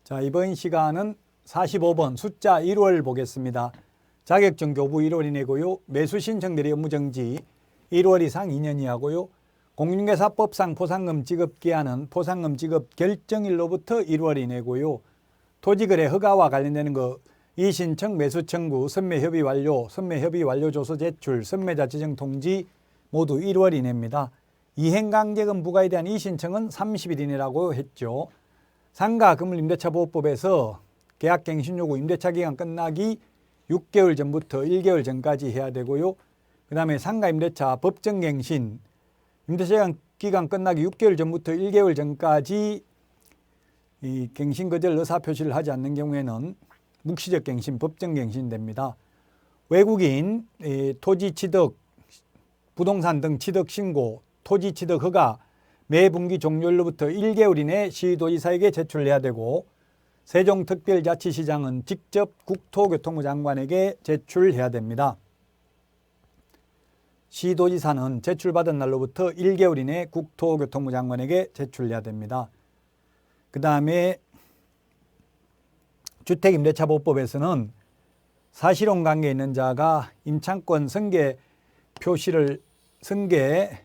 자, 이번 시간은 45번 숫자 1월 보겠습니다. 자격증 교부 1월이내고요. 매수 신청대리 업무정지 1월 이상 2년 이하고요. 공인중개사법상 포상금 지급기한은 포상금 지급 결정일로부터 1월 이내고요. 토지거래 허가와 관련되는 거 이신청, 매수청구, 선매협의 완료, 선매협의 완료 조서 제출, 선매자 지정 통지 모두 1월 이내입니다. 이행강제금 부과에 대한 이신청은 30일 이내라고 했죠. 상가 건물임대차보호법에서 계약갱신요구 임대차 기간 끝나기 6개월 전부터 1개월 전까지 해야 되고요. 그 다음에 상가임대차 법정갱신 임대차 기간 끝나기 6개월 전부터 1개월 전까지 이 갱신거절 의사표시를 하지 않는 경우에는 묵시적 갱신, 법정갱신 됩니다. 외국인 토지 취득, 부동산 등 취득 신고, 토지 취득 허가 매 분기 종료일로부터 1개월 이내 시도지사에게 제출해야 되고 세종특별자치시장은 직접 국토교통부 장관에게 제출해야 됩니다. 시도지사는 제출받은 날로부터 1개월 이내 국토교통부 장관에게 제출해야 됩니다. 그 다음에 주택임대차보호법에서는 사실혼 관계에 있는 자가 임차권 승계 표시를 승계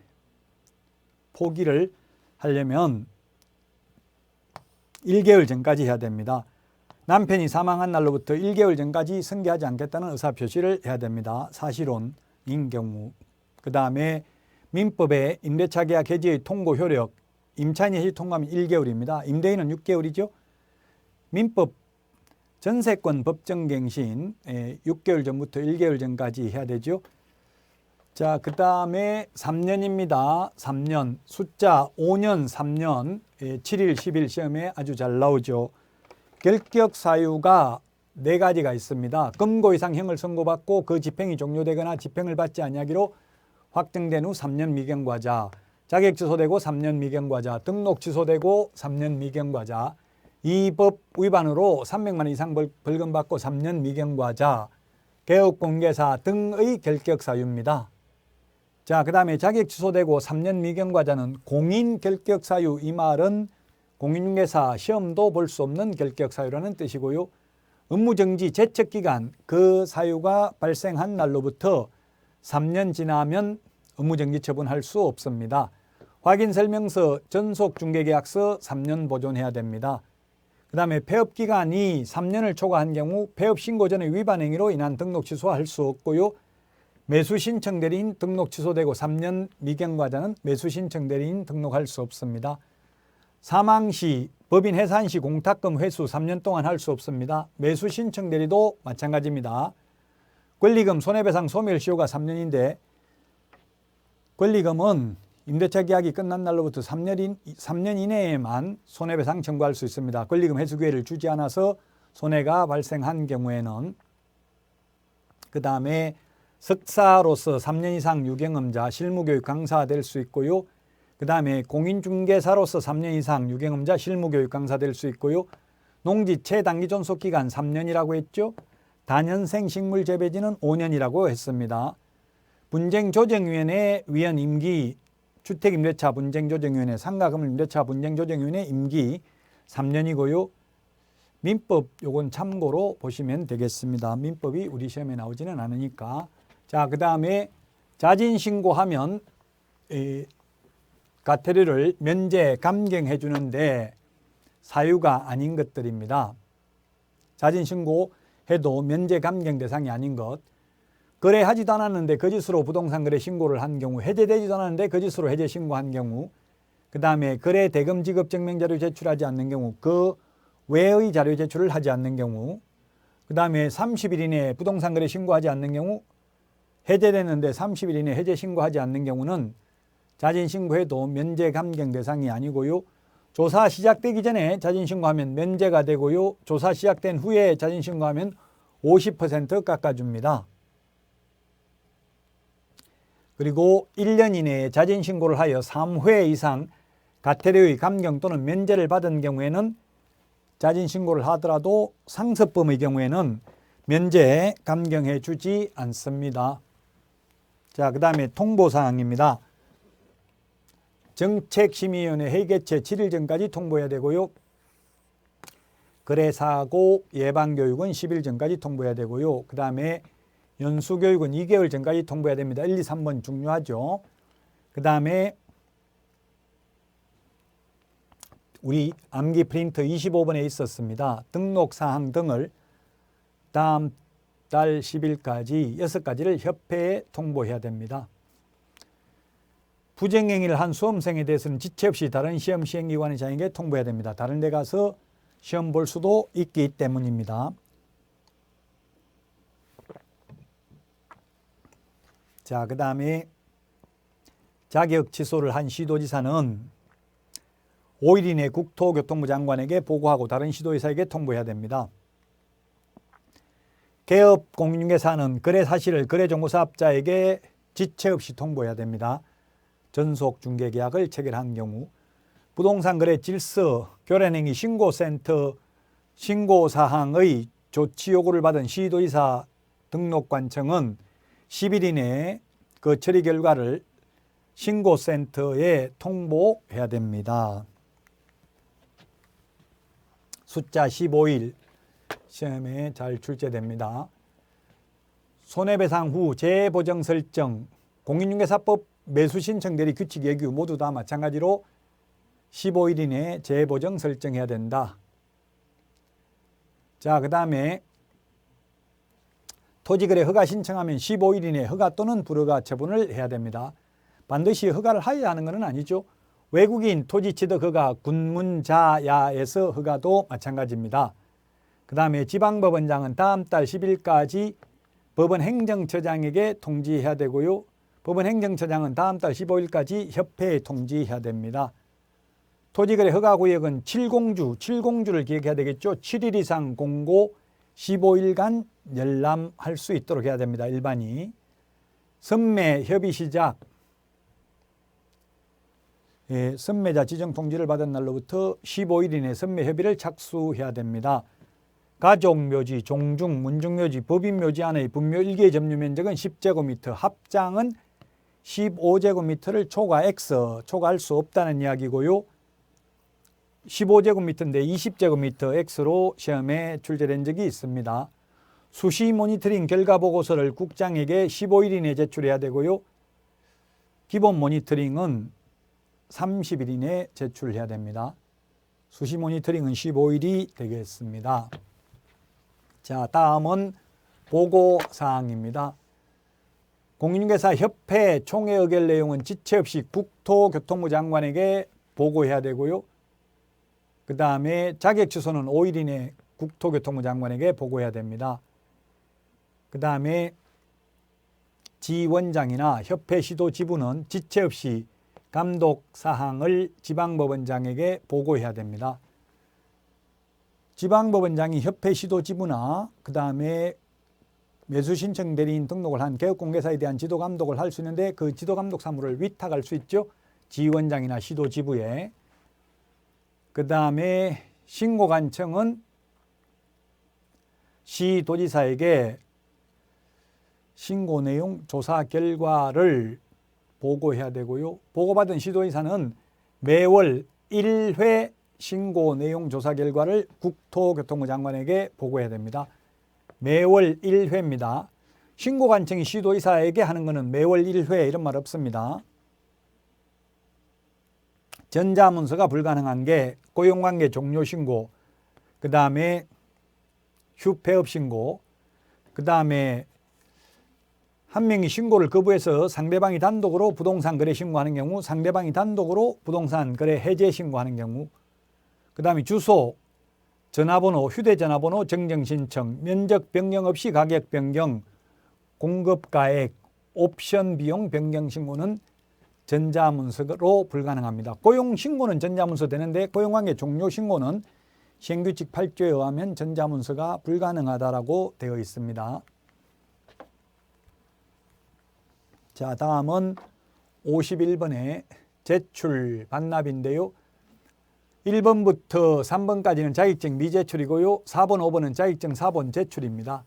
포기를 하려면 1개월 전까지 해야 됩니다. 남편이 사망한 날로부터 1개월 전까지 승계하지 않겠다는 의사표시를 해야 됩니다. 사실혼인 경우. 그 다음에 민법의 임대차 계약 해지의 통고 효력, 임차인이 해지 통고하면 1개월입니다. 임대인은 6개월이죠. 민법 전세권 법정갱신 6개월 전부터 1개월 전까지 해야 되죠. 자, 그 다음에 3년입니다. 3년 숫자 5년 3년 7일 10일 시험에 아주 잘 나오죠. 결격 사유가 4가지가 있습니다. 금고 이상 형을 선고받고 그 집행이 종료되거나 집행을 받지 아니하기로 확정된 후 3년 미경과자, 자격 취소되고 3년 미경과자, 등록 취소되고 3년 미경과자, 이 법 위반으로 300만 원 이상 벌금 받고 3년 미경과자, 개업공개사 등의 결격 사유입니다. 자, 그 다음에 자격 취소되고 3년 미경과자는 공인 결격 사유, 이 말은 공인중개사 시험도 볼 수 없는 결격 사유라는 뜻이고요. 업무정지 제척기간 그 사유가 발생한 날로부터 3년 지나면 업무정지 처분할 수 없습니다. 확인설명서, 전속중개계약서 3년 보존해야 됩니다. 그 다음에 폐업기간이 3년을 초과한 경우 폐업신고 전의 위반 행위로 인한 등록 취소할 수 없고요. 매수신청 대리인 등록 취소되고 3년 미경과자는 매수신청 대리인 등록할 수 없습니다. 사망시, 법인 해산시 공탁금 회수 3년 동안 할 수 없습니다. 매수신청 대리도 마찬가지입니다. 권리금 손해배상 소멸시효가 3년인데 권리금은 임대차 계약이 끝난 날로부터 3년 이내에만 손해배상 청구할 수 있습니다. 권리금 회수 기회를 주지 않아서 손해가 발생한 경우에는. 그 다음에 석사로서 3년 이상 유경험자, 실무교육 강사 될 수 있고요. 그 다음에 공인중개사로서 3년 이상 유경험자, 실무교육 강사 될 수 있고요. 농지 최단기 존속기간 3년이라고 했죠. 다년생 식물재배지는 5년이라고 했습니다. 분쟁조정위원회 위원 임기, 주택임대차 분쟁조정위원회, 상가건물임대차 분쟁조정위원회 임기 3년이고요. 민법 요건 참고로 보시면 되겠습니다. 민법이 우리 시험에 나오지는 않으니까. 자, 그 다음에 자진신고하면 과태료를 면제 감경해 주는데 사유가 아닌 것들입니다. 자진신고해도 면제 감경 대상이 아닌 것. 거래하지도 않았는데 거짓으로 부동산 거래 신고를 한 경우, 해제되지도 않았는데 거짓으로 해제 신고한 경우, 그 다음에 거래 대금 지급 증명 자료 제출하지 않는 경우, 그 외의 자료 제출을 하지 않는 경우, 그 다음에 30일 이내에 부동산 거래 신고하지 않는 경우, 해제됐는데 30일 이내에 해제 신고하지 않는 경우는 자진신고해도 면제 감경 대상이 아니고요. 조사 시작되기 전에 자진신고하면 면제가 되고요. 조사 시작된 후에 자진신고하면 50% 깎아줍니다. 그리고 1년 이내에 자진신고를 하여 3회 이상 과태료의 감경 또는 면제를 받은 경우에는 자진신고를 하더라도 상습범의 경우에는 면제 감경해 주지 않습니다. 자, 그 다음에 통보사항입니다. 정책심의위원회 회의 개최 7일 전까지 통보해야 되고요. 거래사고 예방교육은 10일 전까지 통보해야 되고요. 그 다음에 연수교육은 2개월 전까지 통보해야 됩니다. 1, 2, 3번 중요하죠. 그 다음에 우리 암기 프린트 25번에 있었습니다. 등록사항 등을 다음 달 10일까지 6가지를 협회에 통보해야 됩니다. 부정행위를 한 수험생에 대해서는 지체 없이 다른 시험 시행기관장에게 통보해야 됩니다. 다른 데 가서 시험 볼 수도 있기 때문입니다. 자, 그 다음에 자격 취소를 한 시도지사는 5일 이내 국토교통부 장관에게 보고하고 다른 시도지사에게 통보해야 됩니다. 개업 공인중개사는 거래 사실을 거래정보사업자에게 지체 없이 통보해야 됩니다. 전속 중개계약을 체결한 경우, 부동산 거래 질서, 교란행위 신고센터 신고사항의 조치 요구를 받은 시도지사 등록관청은 10일 이내에 그 처리 결과를 신고센터에 통보해야 됩니다. 숫자 15일 시험에 잘 출제됩니다. 손해배상 후 재보정 설정, 공인중개사법 매수신청 대리 규칙 예규 모두 다 마찬가지로 15일 이내에 재보정 설정해야 된다. 자, 그 다음에 토지거래 허가 신청하면 15일 이내에 허가 또는 불허가 처분을 해야 됩니다. 반드시 허가를 하여야 하는 것은 아니죠. 외국인 토지취득 허가 군문자야에서 허가도 마찬가지입니다. 그 다음에 지방법원장은 다음 달 10일까지 법원 행정처장에게 통지해야 되고요. 법원 행정처장은 다음 달 15일까지 협회에 통지해야 됩니다. 토지거래 허가구역은 7공주를 기억해야 되겠죠. 7일 이상 공고 15일간 열람할 수 있도록 해야 됩니다. 일반이. 선매 협의 시작. 선매자 지정 통지를 받은 날로부터 15일 이내 선매 협의를 착수해야 됩니다. 가족묘지, 종중, 문중묘지, 법인묘지 안의 분묘 1개의 점유면적은 10제곱미터, 합장은 15제곱미터를 초과할 수 없다는 이야기고요. 15제곱미터인데 20제곱미터 X로 시험에 출제된 적이 있습니다. 수시 모니터링 결과 보고서를 국장에게 15일 이내에 제출해야 되고요. 기본 모니터링은 30일 이내에 제출해야 됩니다. 수시 모니터링은 15일이 되겠습니다. 자, 다음은 보고사항입니다. 공인중개사 협회 총회 의결 내용은 지체 없이 국토교통부 장관에게 보고해야 되고요. 그 다음에 자격 취소는 5일 이내 국토교통부 장관에게 보고해야 됩니다. 그 다음에 지원장이나 협회 시도 지부는 지체 없이 감독 사항을 지방법원장에게 보고해야 됩니다. 지방법원장이 협회 시도 지부나 그 다음에 매수신청 대리인 등록을 한 개업공개사에 대한 지도감독을 할 수 있는데 그 지도감독 사무를 위탁할 수 있죠. 지원장이나 시도 지부에. 그 다음에 신고관청은 시도지사에게 신고 내용 조사 결과를 보고해야 되고요. 보고받은 시도지사는 매월 1회 신고 내용 조사 결과를 국토교통부 장관에게 보고해야 됩니다. 매월 1회입니다. 신고관청이 시도지사에게 하는 것은 매월 1회 이런 말 없습니다. 전자문서가 불가능한 게 고용관계 종료 신고, 그 다음에 휴폐업 신고, 그 다음에 한 명이 신고를 거부해서 상대방이 단독으로 부동산 거래 신고하는 경우, 상대방이 단독으로 부동산 거래 해제 신고하는 경우, 그 다음에 주소, 전화번호, 휴대전화번호 정정 신청, 면적 변경 없이 가격 변경, 공급가액, 옵션 비용 변경 신고는 전자문서로 불가능합니다. 고용신고는 전자문서 되는데 고용관계 종료 신고는 시행규칙 8조에 의하면 전자문서가 불가능하다라고 되어 있습니다. 자, 다음은 51번의 제출 반납인데요. 1번부터 3번까지는 자격증 미제출이고요. 4번, 5번은 자격증 4번 제출입니다.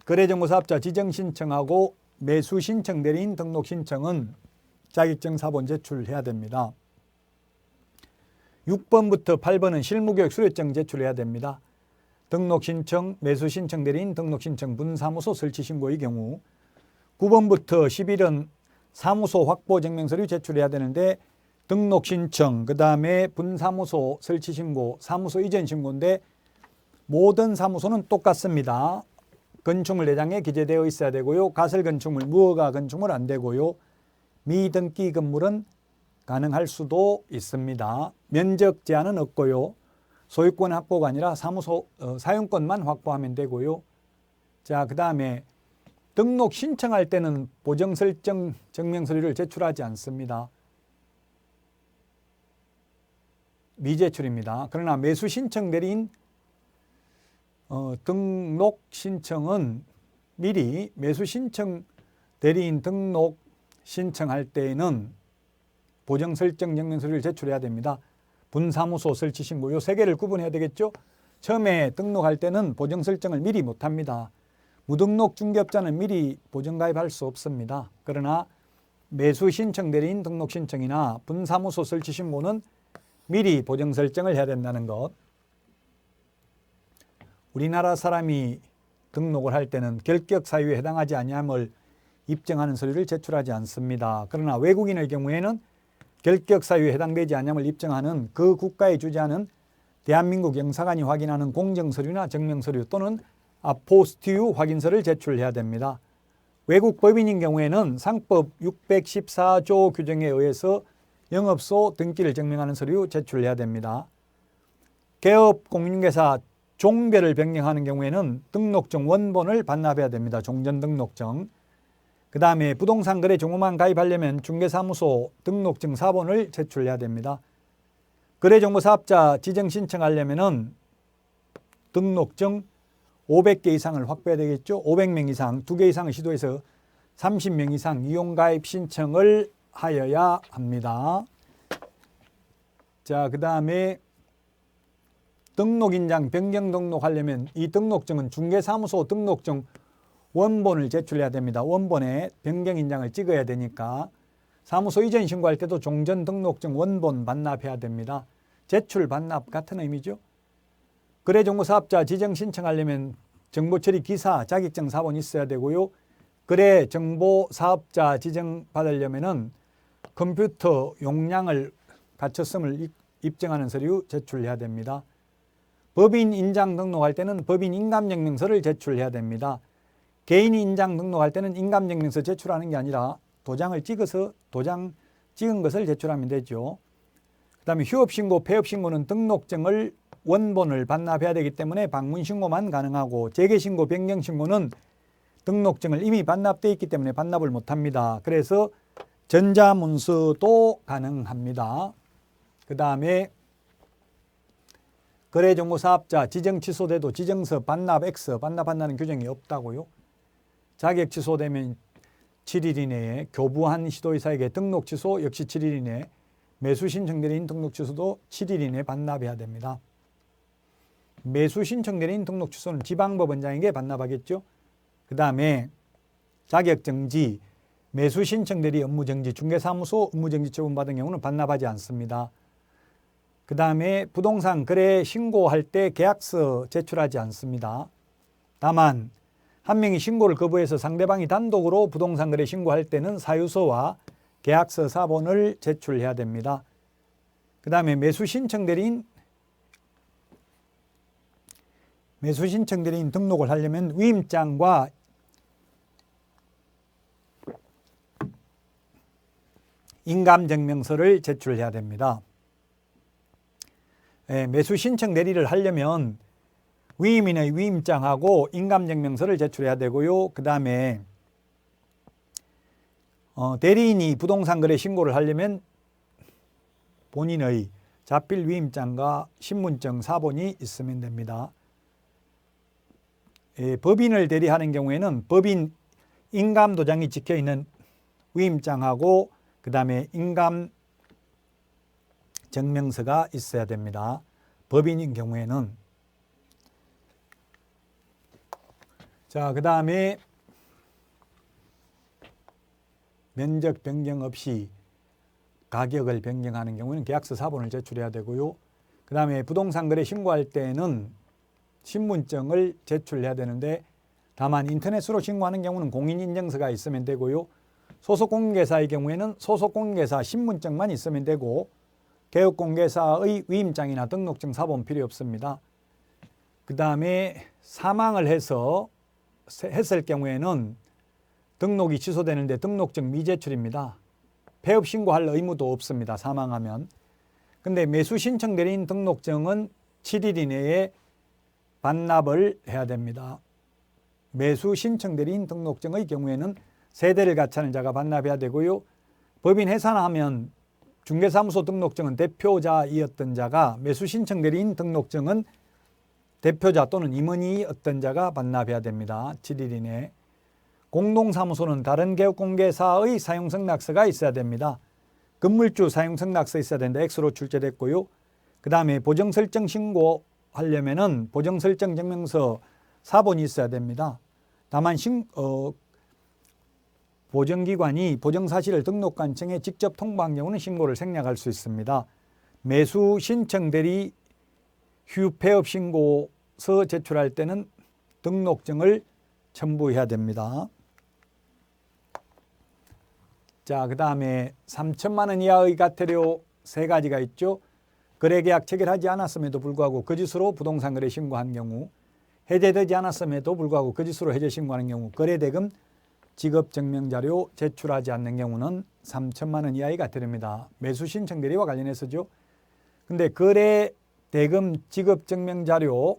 거래정보사업자 지정신청하고 매수신청 대리인 등록신청은 자격증 4번 제출해야 됩니다. 6번부터 8번은 실무교육 수료증 제출해야 됩니다. 등록신청, 매수신청 대리인 등록신청 분사무소 설치신고의 경우 9번부터 11은 사무소 확보증명서류 제출해야 되는데 등록신청, 그 다음에 분사무소 설치신고, 사무소 이전신고인데 모든 사무소는 똑같습니다. 건축물 내장에 기재되어 있어야 되고요. 가설건축물, 무허가 건축물 안 되고요. 미등기 건물은 가능할 수도 있습니다. 면적 제한은 없고요. 소유권 확보가 아니라 사무소 사용권만 확보하면 되고요. 자, 그 다음에 등록 신청할 때는 보정 설정 증명서류를 제출하지 않습니다. 미제출입니다. 그러나 매수 신청 대리인 등록 신청은 미리 매수 신청 대리인 등록 신청할 때에는 보정 설정 증명서류를 제출해야 됩니다. 분사무소 설치 신고 요 세 개를 구분해야 되겠죠. 처음에 등록할 때는 보정 설정을 미리 못합니다. 무등록 중개업자는 미리 보정 가입할 수 없습니다. 그러나 매수 신청 대리인 등록 신청이나 분사무소 설치 신고는 미리 보정 설정을 해야 된다는 것. 우리나라 사람이 등록을 할 때는 결격 사유에 해당하지 아니함을 입증하는 서류를 제출하지 않습니다. 그러나 외국인의 경우에는 결격 사유에 해당되지 아니함을 입증하는 그 국가에 주재하는 대한민국 영사관이 확인하는 공정서류나 증명서류 또는 아포스티유 확인서를 제출해야 됩니다. 외국 법인인 경우에는 상법 614조 규정에 의해서 영업소 등기를 증명하는 서류 제출해야 됩니다. 개업 공인중개사 종별을 변경하는 경우에는 등록증 원본을 반납해야 됩니다. 종전등록증. 그 다음에 부동산 거래 종업만 가입하려면 중개사무소 등록증 사본을 제출해야 됩니다. 거래정보사업자 지정 신청하려면 등록증 500개 이상을 확보해야 되겠죠. 500명 이상, 2개 이상을 시도해서 30명 이상 이용가입 신청을 하여야 합니다. 자, 그 다음에 등록인장 변경 등록하려면 이 등록증은 중개사무소 등록증 원본을 제출해야 됩니다. 원본에 변경인장을 찍어야 되니까 사무소 이전 신고할 때도 종전 등록증 원본 반납해야 됩니다. 제출 반납 같은 의미죠. 거래정보사업자 지정 신청하려면 정보처리 기사 자격증 사본이 있어야 되고요. 거래정보사업자 지정 받으려면 컴퓨터 용량을 갖췄음을 입증하는 서류 제출해야 됩니다. 법인 인장 등록할 때는 법인 인감증명서를 제출해야 됩니다. 개인 인장 등록할 때는 인감증명서 제출하는 게 아니라 도장을 찍어서 도장 찍은 것을 제출하면 되죠. 그 다음에 휴업신고, 폐업신고는 등록증을 원본을 반납해야 되기 때문에 방문신고만 가능하고 재개신고, 변경신고는 등록증을 이미 반납되어 있기 때문에 반납을 못합니다. 그래서 전자문서도 가능합니다. 그 다음에 거래정보사업자 지정 취소돼도 지정서 반납액서 반납한다는 규정이 없다고요. 자격 취소되면 7일 이내에 교부한 시도의사에게 등록 취소 역시 7일 이내, 매수 신청 대리인 등록 취소도 7일 이내 반납해야 됩니다. 매수 신청 대리인 등록 취소는 지방법원장에게 반납하겠죠. 그 다음에 자격정지, 매수 신청 대리 업무정지, 중개사무소 업무정지 처분받은 경우는 반납하지 않습니다. 그 다음에 부동산 거래 신고할 때 계약서 제출하지 않습니다. 다만 한 명이 신고를 거부해서 상대방이 단독으로 부동산 거래 신고할 때는 사유서와 계약서 사본을 제출해야 됩니다. 그 다음에 매수 신청 대리인 등록을 하려면 위임장과 인감증명서를 제출해야 됩니다. 매수 신청 대리를 하려면 위임인의 위임장하고 인감증명서를 제출해야 되고요. 그 다음에 대리인이 부동산 거래 신고를 하려면 본인의 자필 위임장과 신분증 사본이 있으면 됩니다. 법인을 대리하는 경우에는 법인 인감도장이 찍혀있는 위임장하고 그 다음에 인감증명서가 있어야 됩니다. 법인인 경우에는. 자, 그 다음에 면적 변경 없이 가격을 변경하는 경우는 계약서 사본을 제출해야 되고요. 그 다음에 부동산 거래 신고할 때는 신분증을 제출해야 되는데 다만 인터넷으로 신고하는 경우는 공인인증서가 있으면 되고요. 소속공인중개사의 경우에는 소속공인중개사 신분증만 있으면 되고 개업공개사의 위임장이나 등록증 사본 필요 없습니다. 그 다음에 사망을 했을 경우에는 등록이 취소되는데 등록증 미제출입니다. 폐업 신고할 의무도 없습니다. 사망하면. 근데 매수 신청 대리인 등록증은 7일 이내에 반납을 해야 됩니다. 매수 신청 대리인 등록증의 경우에는 세대를 같이 하는 자가 반납해야 되고요. 법인 해산하면 중개사무소 등록증은 대표자이었던 자가 매수 신청 대리인 등록증은 대표자 또는 임원이었던 자가 반납해야 됩니다. 7일 이내. 공동사무소는 다른 개업공개사의 사용승낙서가 있어야 됩니다. 건물주 사용승낙서 있어야 되는데 X로 출제됐고요. 그 다음에 보정설정 신고하려면은 보정설정 증명서 사본이 있어야 됩니다. 다만 보정기관이 보정사실을 등록관청에 직접 통보한 경우는 신고를 생략할 수 있습니다. 매수 신청 대리 휴폐업 신고서 제출할 때는 등록증을 첨부해야 됩니다. 자, 그 다음에 3천만 원 이하의 과태료 3가지가 있죠. 거래계약 체결하지 않았음에도 불구하고 거짓으로 부동산 거래 신고한 경우, 해제되지 않았음에도 불구하고 거짓으로 해제 신고하는 경우, 거래대금 지급증명자료 제출하지 않는 경우는 3천만 원 이하의 과태료입니다. 매수 신청 대리와 관련해서죠. 근데 거래대금 지급증명자료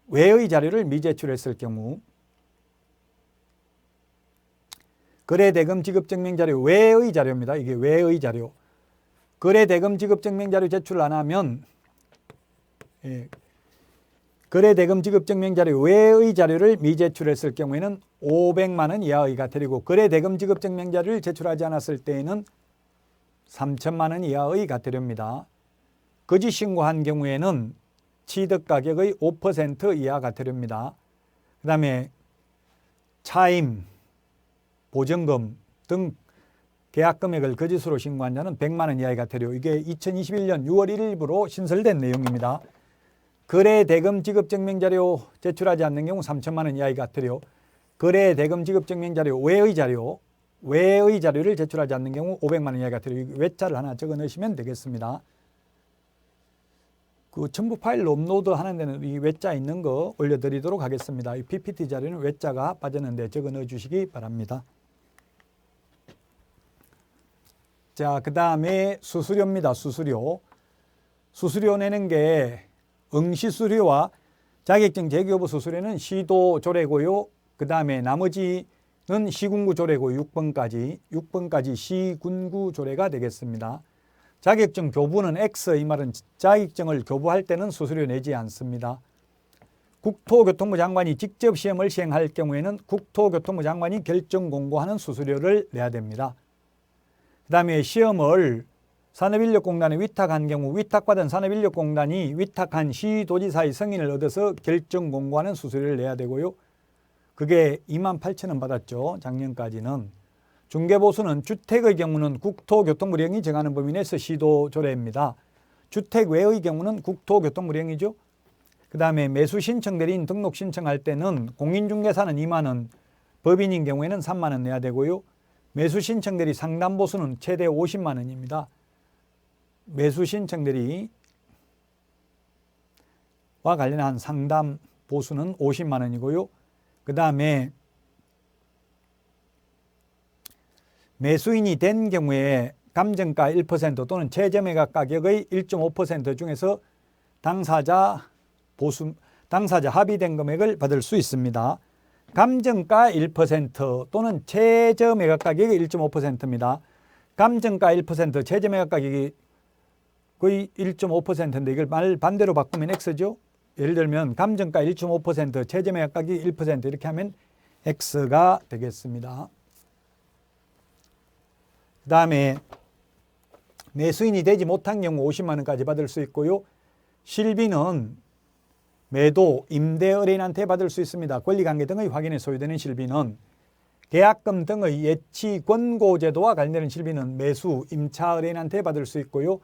외의 자료를 미제출했을 경우, 거래대금 지급증명자료 외의 자료입니다. 이게 외의 자료. 거래대금 지급증명자료 제출 안 하면 거래대금 지급증명자료 외의 자료를 미제출했을 경우에는 500만 원 이하의 과태료고 거래대금 지급증명자료를 제출하지 않았을 때에는 3천만 원 이하의 과태료입니다. 거짓 신고한 경우에는 취득가격의 5% 이하 과태료입니다. 그 다음에 차임, 보증금 등 계약금액을 거짓으로 신고한 자는 100만 원 이하의 과태료. 이게 2021년 6월 1일부로 신설된 내용입니다. 거래대금 지급증명자료 제출하지 않는 경우 3천만 원 이하의 과태료. 거래대금 지급증명자료 외의 자료를 제출하지 않는 경우 500만 원 이하의 과태료. 외자를 하나 적어 넣으시면 되겠습니다. 그 첨부 파일 업로드 하는 데는 이 외자 있는 거 올려드리도록 하겠습니다. 이 PPT 자료는 외자가 빠졌는데 적어 넣어 주시기 바랍니다. 자, 그 다음에 수수료입니다. 수수료 내는 게 응시수료와 자격증 재교 여부 수수료는 시도 조례고요. 그 다음에 나머지는 시군구 조례고 6번까지 시군구 조례가 되겠습니다. 자격증 교부는 X, 이 말은 자격증을 교부할 때는 수수료 내지 않습니다. 국토교통부 장관이 직접 시험을 시행할 경우에는 국토교통부 장관이 결정 공고하는 수수료를 내야 됩니다. 그 다음에 시험을 산업인력공단에 위탁한 경우 위탁받은 산업인력공단이 위탁한 시도지사의 승인을 얻어서 결정 공고하는 수수료를 내야 되고요. 그게 28,000원 받았죠. 작년까지는. 중개보수는 주택의 경우는 국토교통부령이 정하는 범위 내에서 시도조례입니다. 주택 외의 경우는 국토교통부령이죠. 그 다음에 매수신청 대리인 등록 신청할 때는 공인중개사는 2만 원, 법인인 경우에는 3만 원 내야 되고요. 매수신청 대리 상담보수는 최대 50만 원입니다. 매수신청 대리와 관련한 상담보수는 50만 원이고요. 그 다음에 매수인이 된 경우에 감정가 1% 또는 최저매각 가격의 1.5% 중에서 당사자 합의된 금액을 받을 수 있습니다. 감정가 1% 또는 최저매각 가격의 1.5%입니다. 감정가 1%, 최저매각 가격이 거의 1.5%인데 이걸 말 반대로 바꾸면 X죠. 예를 들면 감정가 1.5%, 최저매각 가격이 1% 이렇게 하면 X가 되겠습니다. 그 다음에 매수인이 되지 못한 경우 50만 원까지 받을 수 있고요. 실비는 매도, 임대 의뢰인한테 받을 수 있습니다. 권리관계 등의 확인에 소요되는 실비는 계약금 등의 예치 권고제도와 관련된 실비는 매수, 임차 의뢰인한테 받을 수 있고요.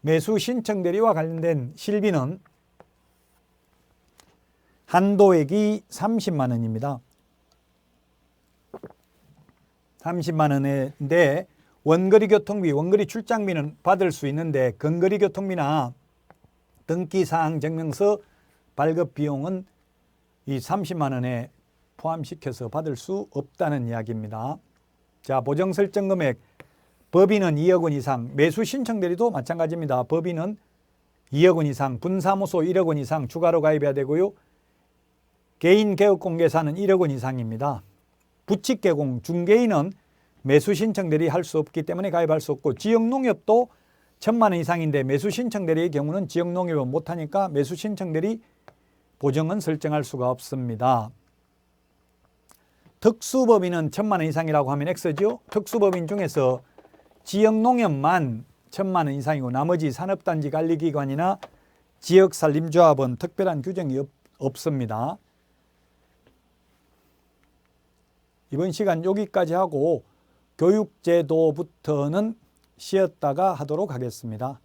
매수 신청 대리와 관련된 실비는 한도액이 30만 원입니다. 30만 원인데 원거리 교통비, 원거리 출장비는 받을 수 있는데 근거리 교통비나 등기사항 증명서 발급 비용은 이 30만 원에 포함시켜서 받을 수 없다는 이야기입니다. 자, 보정 설정 금액 법인은 2억 원 이상, 매수 신청 대리도 마찬가지입니다. 법인은 2억 원 이상, 분사무소 1억 원 이상 추가로 가입해야 되고요. 개인 개업 공개사는 1억 원 이상입니다. 부칙 개공, 중개인은 매수 신청 대리 할 수 없기 때문에 가입할 수 없고 지역농협도 1,000만 원 이상인데 매수 신청 대리의 경우는 지역농협은 못하니까 매수 신청 대리 보정은 설정할 수가 없습니다. 특수법인은 1,000만 원 이상이라고 하면 X죠. 특수법인 중에서 지역농협만 1,000만 원 이상이고 나머지 산업단지 관리기관이나 지역산림조합은 특별한 규정이 없습니다. 이번 시간 여기까지 하고 교육제도부터는 쉬었다가 하도록 하겠습니다.